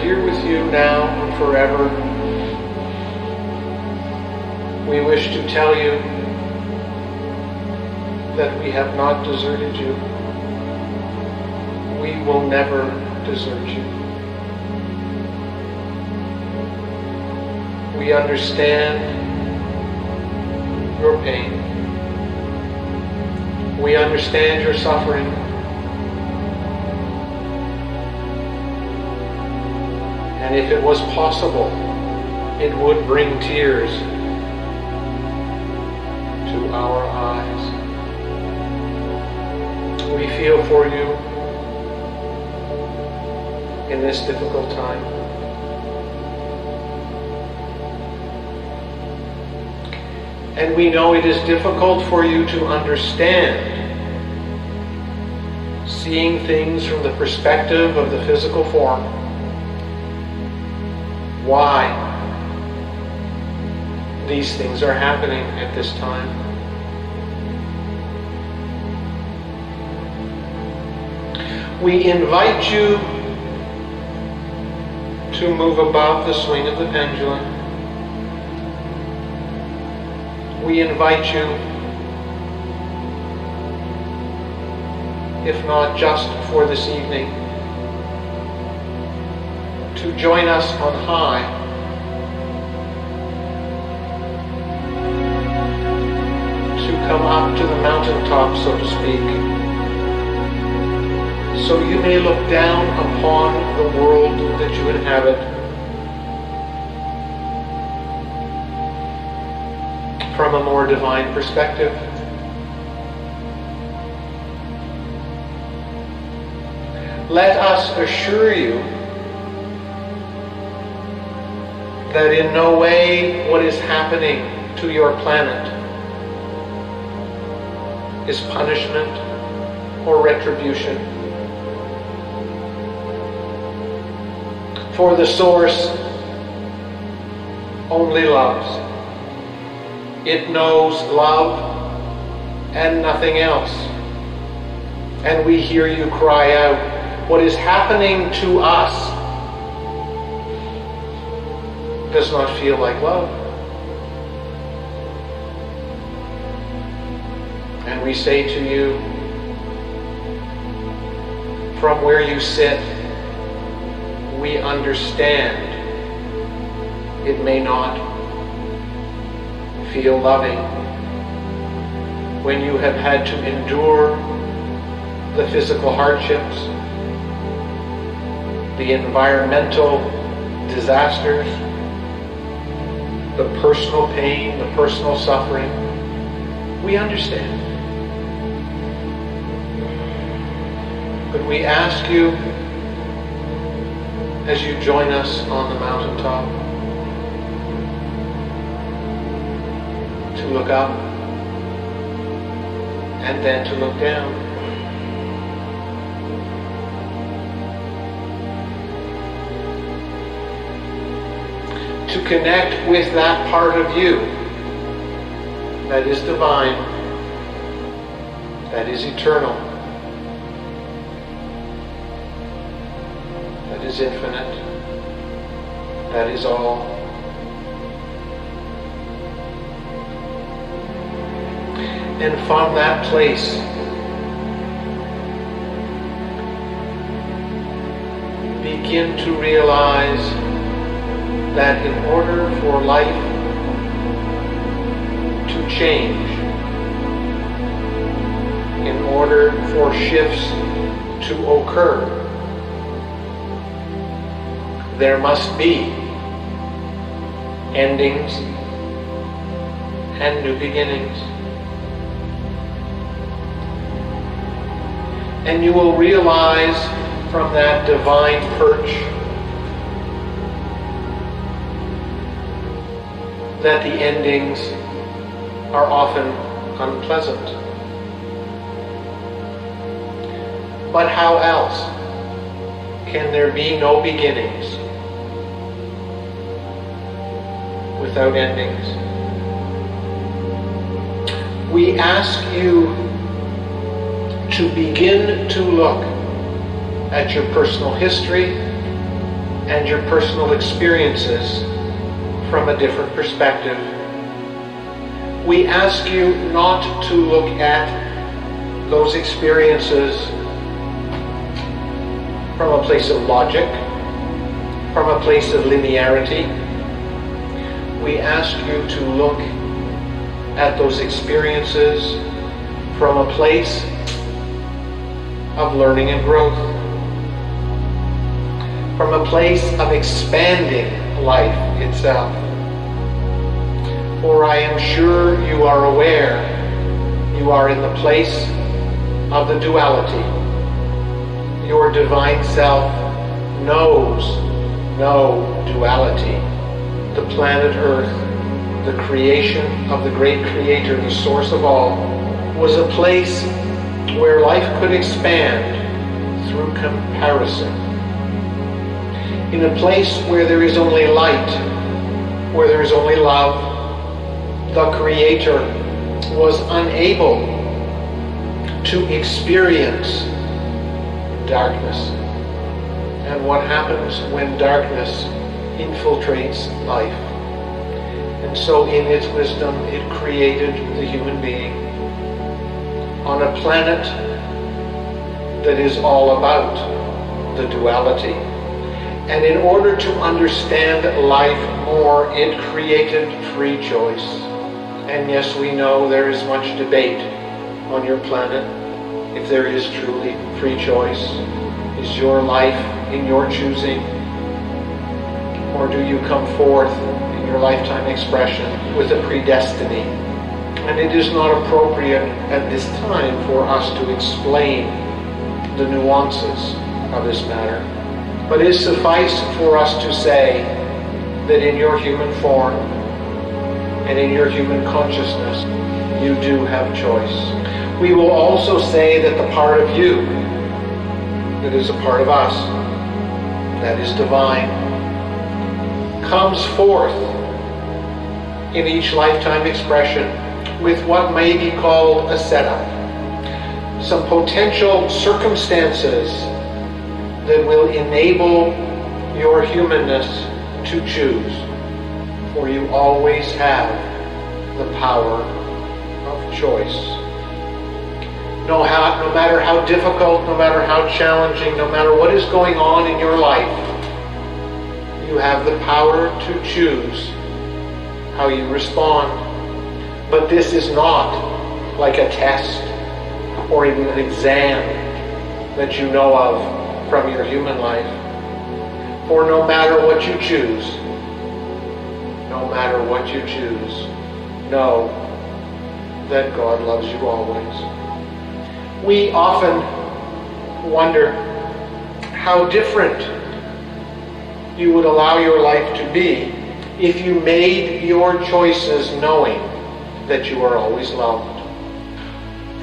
here with you now and forever, we wish to tell you that we have not deserted you. We will never desert you. We understand your pain. We understand your suffering. And if it was possible, it would bring tears to our eyes. We feel for you in this difficult time. And we know it is difficult for you to understand, seeing things from the perspective of the physical form, why these things are happening at this time. We invite you to move above the swing of the pendulum. We invite you, if not just for this evening, to join us on high, to come up to the mountaintop, so to speak, so you may look down upon the world that you inhabit from a more divine perspective. Let us assure you that in no way what is happening to your planet is punishment or retribution. For the source only loves. It knows love and nothing else. And we hear you cry out, what is happening to us does not feel like love. And we say to you, from where you sit, we understand it may not feel loving when you have had to endure the physical hardships, the environmental disasters, the personal pain, the personal suffering. We understand. But we ask you, as you join us on the mountaintop, to look up and then to look down. To connect with that part of you that is divine, that is eternal, that is infinite, that is all. And from that place, begin to realize that in order for life to change, in order for shifts to occur, there must be endings and new beginnings. And you will realize from that divine perch that the endings are often unpleasant. But how else can there be no beginnings without endings? We ask you to begin to look at your personal history, and your personal experiences from a different perspective. We ask you not to look at those experiences from a place of logic, from a place of linearity. We ask you to look at those experiences from a place of learning and growth, from a place of expanding life itself. For I am sure you are aware you are in the place of the duality. Your divine self knows no duality. The planet Earth, the creation of the great Creator, the source of all, was a place where life could expand through comparison. In a place where there is only light, where there is only love, the Creator was unable to experience darkness. And what happens when darkness infiltrates life? And so in its wisdom, it created the human being on a planet that is all about the duality. And in order to understand life more, it created free choice. And yes, we know there is much debate on your planet if there is truly free choice. Is your life in your choosing? Or do you come forth in your lifetime expression with a predestiny? And it is not appropriate at this time for us to explain the nuances of this matter. But it is suffice for us to say that in your human form and in your human consciousness, you do have choice. We will also say that the part of you that is a part of us, that is divine, comes forth in each lifetime expression with what may be called a setup. Some potential circumstances that will enable your humanness to choose. For you always have the power of choice. No matter how difficult, no matter how challenging, no matter what is going on in your life, you have the power to choose how you respond. But this is not like a test or even an exam that you know of from your human life. For no matter what you choose, know that God loves you always. We often wonder how different you would allow your life to be if you made your choices knowing that you are always loved.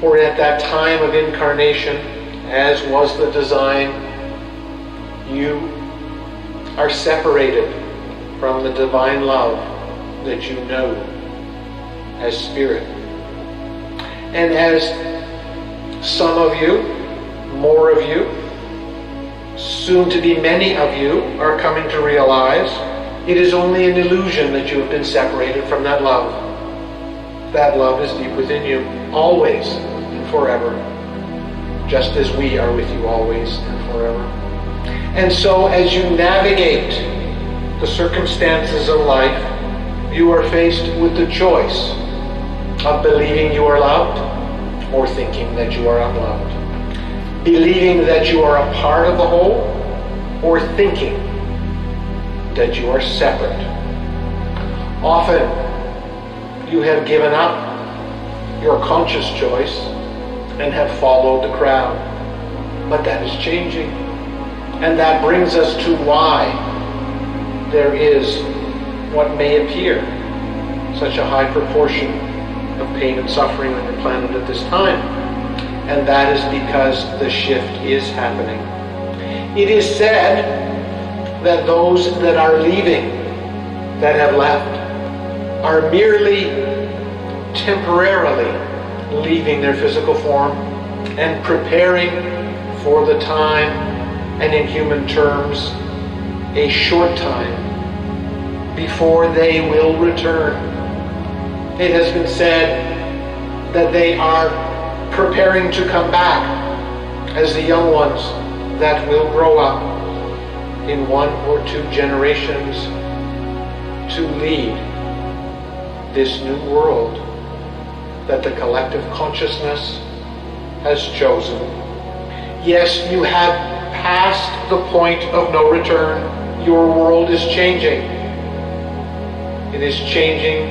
For at that time of incarnation, as was the design, you are separated from the divine love that you know as spirit. And as some of you, more of you, soon to be many of you are coming to realize, it is only an illusion that you have been separated from that love. That love is deep within you, always and forever, just as we are with you always and forever. And so as you navigate the circumstances of life, you are faced with the choice of believing you are loved or thinking that you are unloved. Believing that you are a part of the whole or thinking that you are separate. Often you have given up your conscious choice and have followed the crowd. But that is changing. And that brings us to why there is what may appear such a high proportion of pain and suffering on your planet at this time. And that is because the shift is happening. It is said that those that are leaving, that have left, are merely temporarily leaving their physical form and preparing for the time, and in human terms, a short time before they will return. It has been said that they are preparing to come back as the young ones that will grow up in 1 or 2 generations to lead this new world that the collective consciousness has chosen. Yes, you have passed the point of no return. Your world is changing. It is changing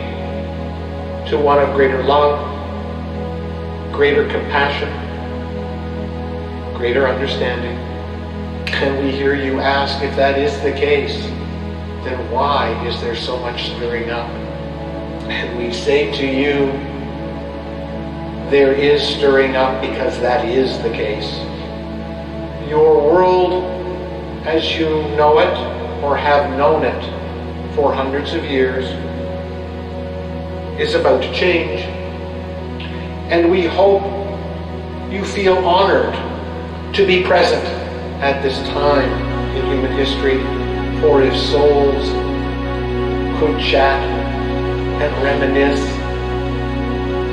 to one of greater love, greater compassion, greater understanding. And we hear you ask, if that is the case, then why is there so much stirring up? And we say to you, there is stirring up because that is the case. Your world, as you know it or have known it for hundreds of years, is about to change. And we hope you feel honored to be present at this time in human history. For if souls could chat and reminisce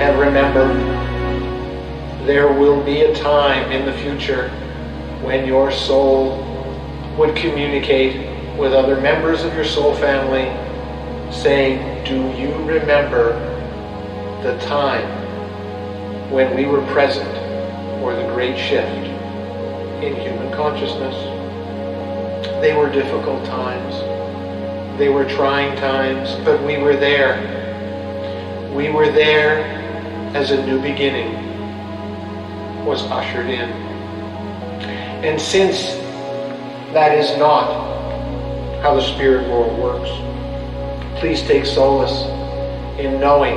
and remember, there will be a time in the future when your soul would communicate with other members of your soul family saying, do you remember the time when we were present for the great shift in human consciousness? They were difficult times. They were trying times, but we were there. We were there as a new beginning was ushered in. And since that is not how the spirit world works, please take solace in knowing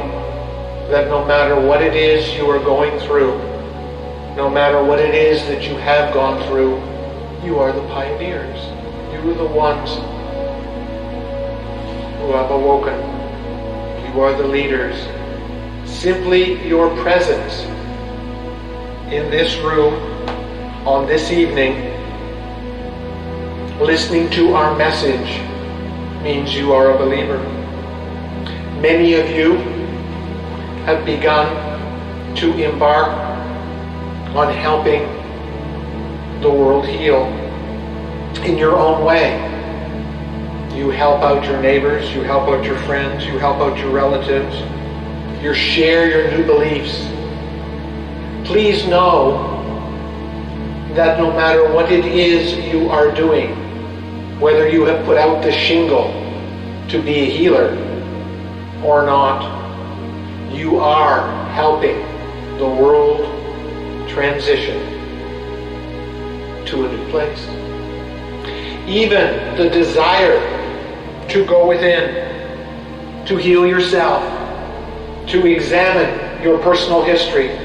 that no matter what it is you are going through, no matter what it is that you have gone through, you are the pioneers. You are the ones who have awoken. You are the leaders. Simply your presence in this room on this evening, listening to our message, means you are a believer. Many of you have begun to embark on helping the world heal in your own way. You help out your neighbors, you help out your friends, you help out your relatives, you share your new beliefs. Please know that no matter what it is you are doing, whether you have put out the shingle to be a healer or not, you are helping the world transition to a new place. Even the desire to go within, to heal yourself, to examine your personal history,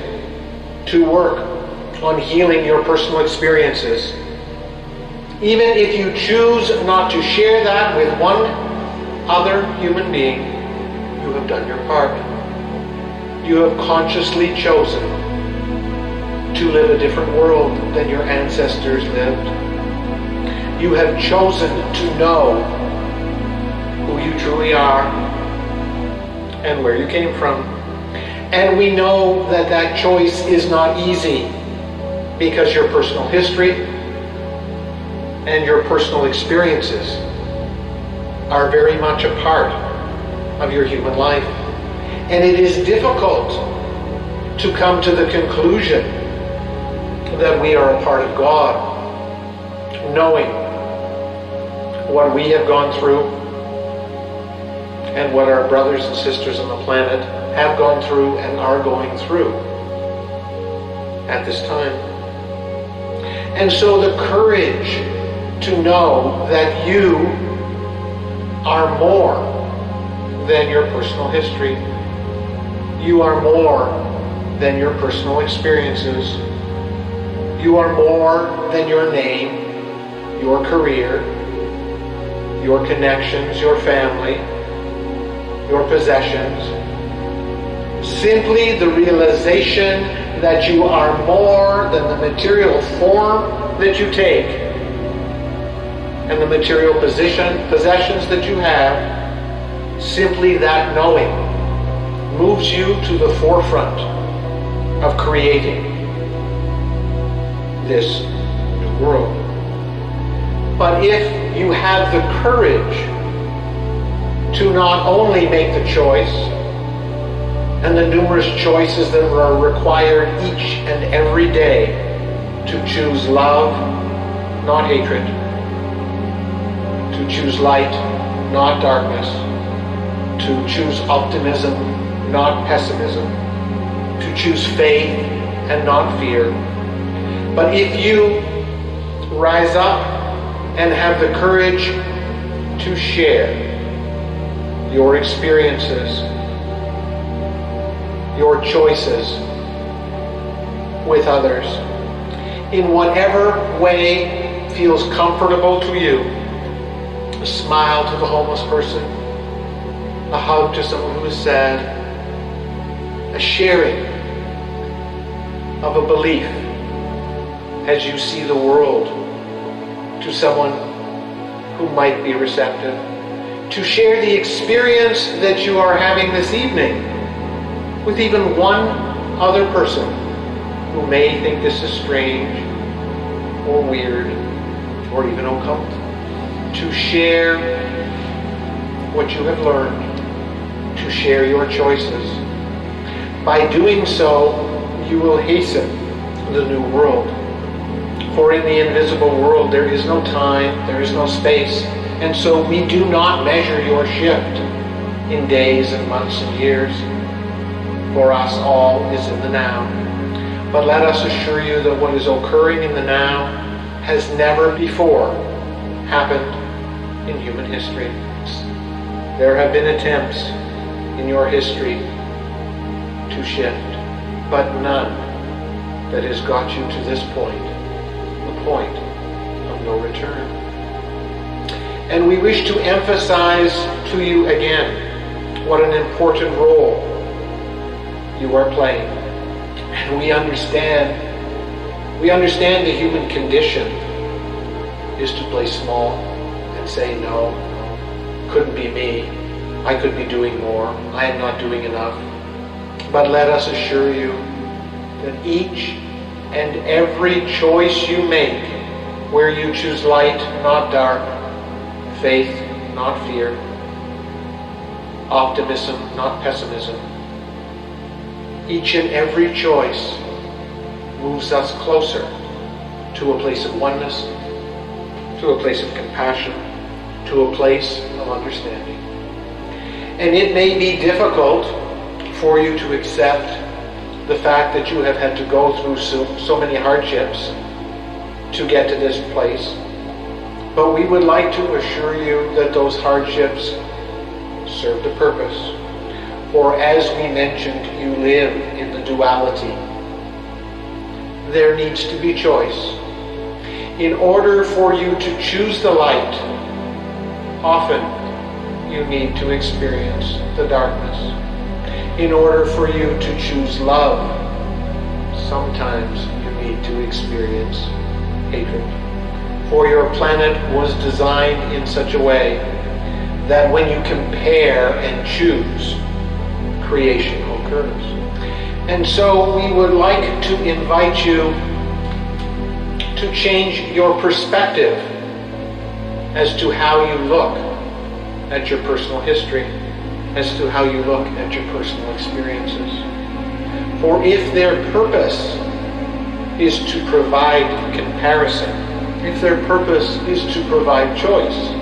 to work on healing your personal experiences. Even if you choose not to share that with one other human being, you have done your part. You have consciously chosen to live a different world than your ancestors lived. You have chosen to know who you truly are and where you came from. And we know that that choice is not easy because your personal history and your personal experiences are very much a part of your human life. And it is difficult to come to the conclusion that we are a part of God, knowing what we have gone through and what our brothers and sisters on the planet have gone through and are going through at this time. And so the courage to know that you are more than your personal history. You are more than your personal experiences. You are more than your name, your career, your connections, your family, your possessions. Simply the realization that you are more than the material form that you take and the material possessions that you have, simply that knowing moves you to the forefront of creating this new world. But if you have the courage to not only make the choice and the numerous choices that are required each and every day to choose love, not hatred, to choose light, not darkness, to choose optimism, not pessimism, to choose faith and not fear. But if you rise up and have the courage to share your experiences, your choices with others, in whatever way feels comfortable to you, a smile to the homeless person, a hug to someone who is sad, a sharing of a belief as you see the world to someone who might be receptive, to share the experience that you are having this evening with even one other person who may think this is strange or weird or even occult, to share what you have learned, to share your choices. By doing so, you will hasten the new world. For in the invisible world there is no time, there is no space, and so we do not measure your shift in days and months and years. For us, all is in the now. But let us assure you that what is occurring in the now has never before happened in human history. There have been attempts in your history to shift, but none that has got you to this point, the point of no return. And we wish to emphasize to you again what an important role you are playing. And we understand the human condition is to play small and say, no, couldn't be me. I could be doing more. I am not doing enough. But let us assure you that each and every choice you make, where you choose light, not dark, faith, not fear, optimism, not pessimism, each and every choice moves us closer to a place of oneness, to a place of compassion, to a place of understanding. And it may be difficult for you to accept the fact that you have had to go through so many hardships to get to this place. But we would like to assure you that those hardships served a purpose. For as we mentioned, you live in the duality. There needs to be choice. In order for you to choose the light, often you need to experience the darkness. In order for you to choose love, sometimes you need to experience hatred. For your planet was designed in such a way that when you compare and choose, creation occurs. And so we would like to invite you to change your perspective as to how you look at your personal history, as to how you look at your personal experiences. For if their purpose is to provide comparison, if their purpose is to provide choice,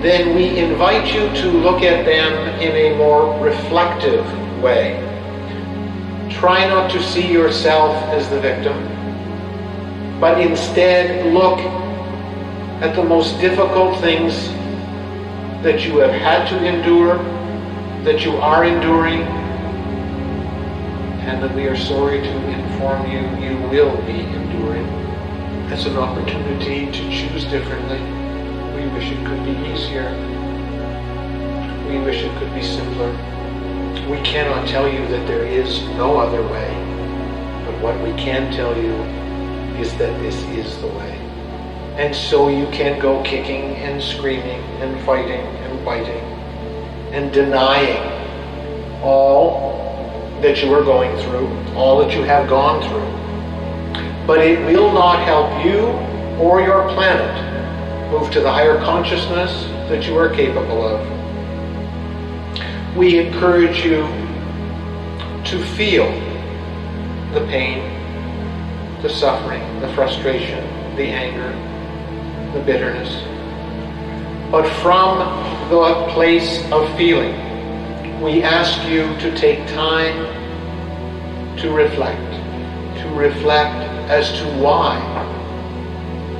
then we invite you to look at them in a more reflective way. Try not to see yourself as the victim, but instead look at the most difficult things that you have had to endure, that you are enduring, and that we are sorry to inform you, you will be enduring. As an opportunity to choose differently. We wish it could be easier. We wish it could be simpler. We cannot tell you that there is no other way, but what we can tell you is that this is the way. And so you can go kicking and screaming and fighting and biting and denying all that you are going through, all that you have gone through. But it will not help you or your planet move to the higher consciousness that you are capable of. We encourage you to feel the pain, the suffering, the frustration, the anger, the bitterness. But from the place of feeling, we ask you to take time to reflect as to why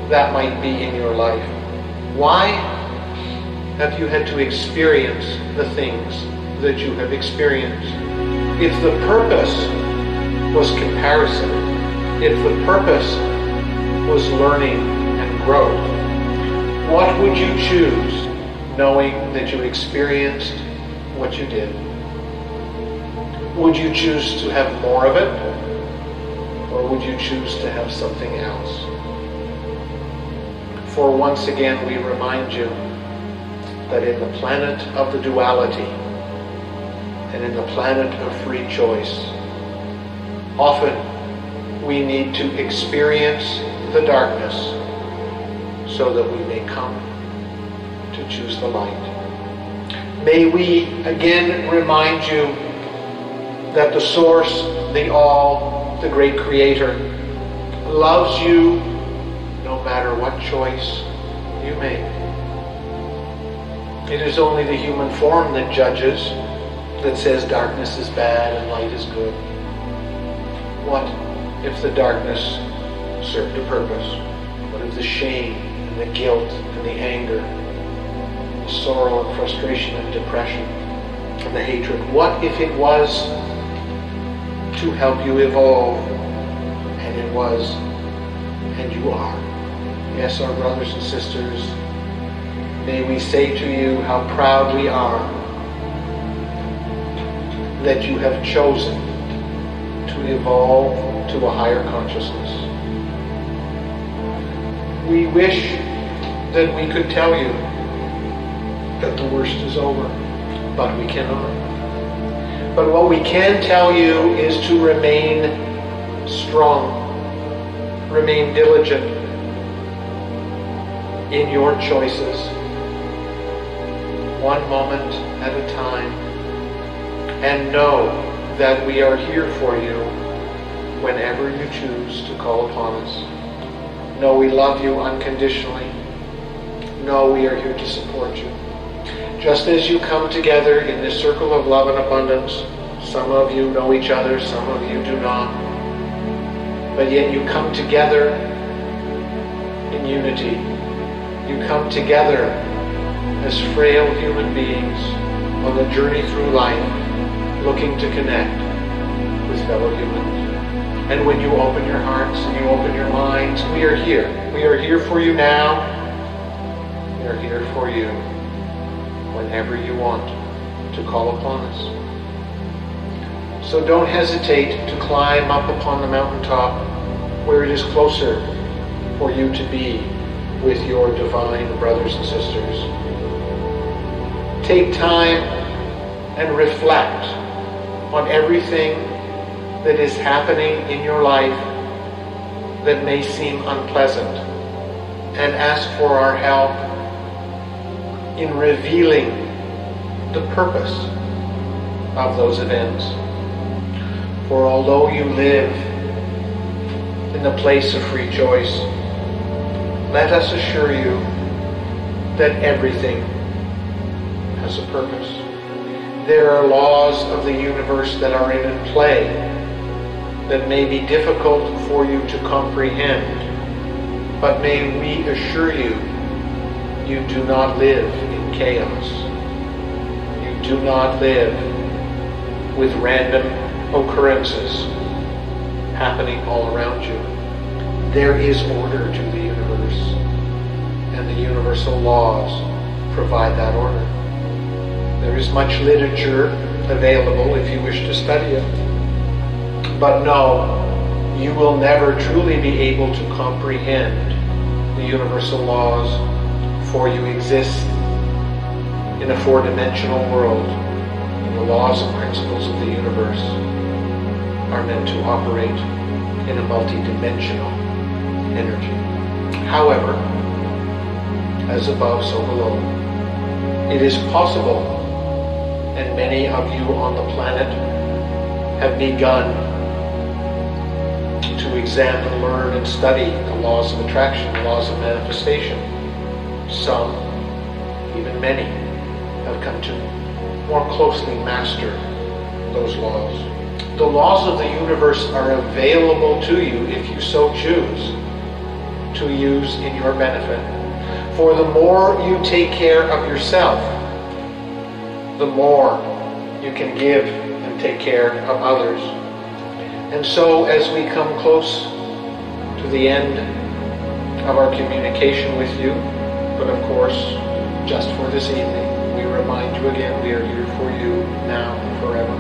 that might be in your life. Why have you had to experience the things that you have experienced? If the purpose was comparison, if the purpose was learning and growth, what would you choose knowing that you experienced what you did? Would you choose to have more of it, or would you choose to have something else? For once again, we remind you that in the planet of the duality and in the planet of free choice, often we need to experience the darkness so that we may come to choose the light. May we again remind you that the Source, the All, the Great Creator, loves you no matter what choice you make. It is only the human form that judges, that says darkness is bad and light is good. What if the darkness served a purpose? What if the shame and the guilt and the anger, the sorrow and frustration and depression and the hatred, what if it was to help you evolve? And it was, and you are. Yes, our brothers and sisters, may we say to you how proud we are that you have chosen to evolve to a higher consciousness. We wish that we could tell you that the worst is over, but we cannot. But what we can tell you is to remain strong, remain diligent in your choices, one moment at a time, and know that we are here for you whenever you choose to call upon us. Know we love you unconditionally. Know we are here to support you. Just as you come together in this circle of love and abundance, some of you know each other, some of you do not, but yet you come together in unity. You come together as frail human beings on the journey through life, looking to connect with fellow humans. And when you open your hearts and you open your minds, we are here. We are here for you now. We are here for you whenever you want to call upon us. So don't hesitate to climb up upon the mountaintop where it is closer for you to be with your divine brothers and sisters. Take time and reflect on everything that is happening in your life that may seem unpleasant, and ask for our help in revealing the purpose of those events. For although you live in the place of free choice, let us assure you that everything has a purpose. There are laws of the universe that are in play that may be difficult for you to comprehend, but may we assure you, you do not live in chaos. You do not live with random occurrences happening all around you. There is order to the universe, and the universal laws provide that order. There is much literature available if you wish to study it. But no, you will never truly be able to comprehend the universal laws, for you exist in a four-dimensional world, and the laws and principles of the universe are meant to operate in a multi-dimensional energy. However, as above, so below, it is possible, and many of you on the planet have begun to examine, learn, and study the laws of attraction, the laws of manifestation. Some, even many, have come to more closely master those laws. The laws of the universe are available to you if you so choose to use in your benefit. For the more you take care of yourself, the more you can give and take care of others. And so as we come close to the end of our communication with you, but of course, just for this evening, we remind you again, we are here for you now and forever.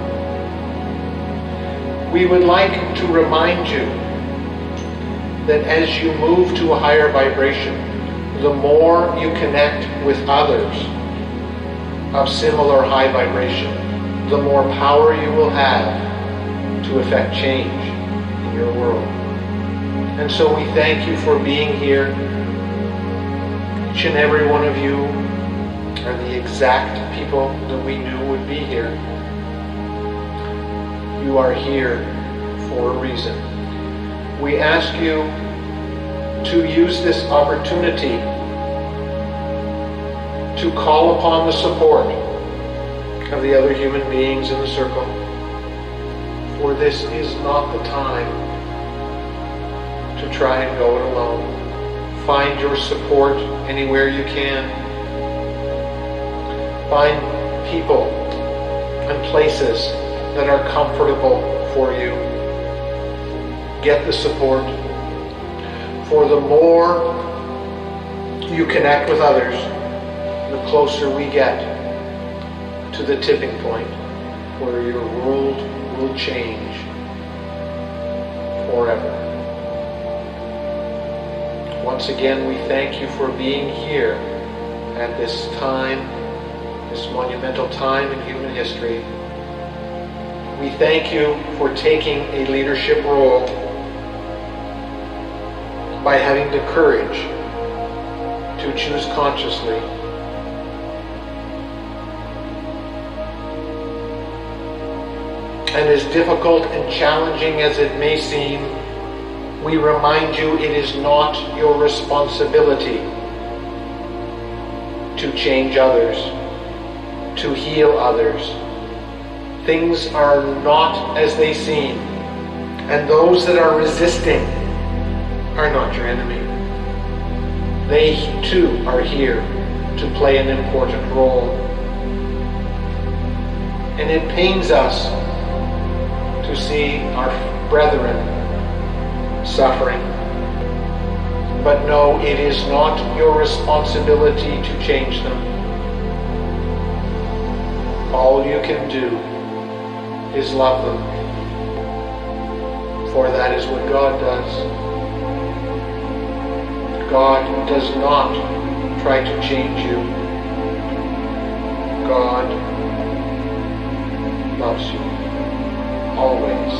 We would like to remind you that as you move to a higher vibration, the more you connect with others of similar high vibration, the more power you will have to effect change in your world. And so we thank you for being here. Each and every one of you are the exact people that we knew would be here. You are here for a reason. We ask you to use this opportunity to call upon the support of the other human beings in the circle. For this is not the time to try and go it alone. Find your support anywhere you can. Find people and places that are comfortable for you. Get the support. For the more you connect with others, the closer we get to the tipping point where your world will change forever. Once again, we thank you for being here at this time, this monumental time in human history. We thank you for taking a leadership role by having the courage to choose consciously and as difficult and challenging as it may seem, we remind you it is not your responsibility to change others, to heal others. Things are not as they seem, and those that are resisting are not your enemy. They too are here to play an important role. And it pains us to see our brethren suffering. But no, it is not your responsibility to change them. All you can do is love them, for that is what God does. God does not try to change you. God loves you. Always.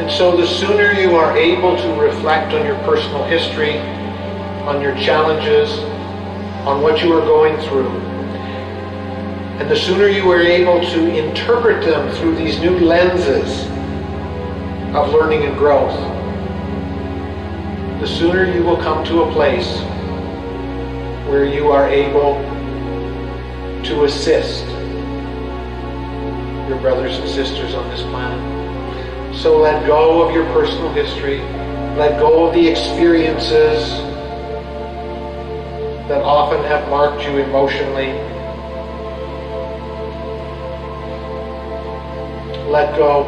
And so the sooner you are able to reflect on your personal history, on your challenges, on what you are going through, and the sooner you are able to interpret them through these new lenses of learning and growth, the sooner you will come to a place where you are able to assist your brothers and sisters on this planet. So let go of your personal history. Let go of the experiences that often have marked you emotionally. Let go.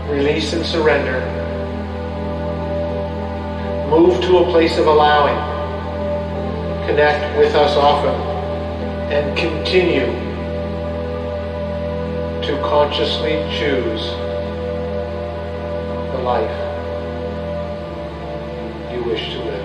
Release and surrender. Move to a place of allowing. Connect with us often and continue to consciously choose the life you wish to live.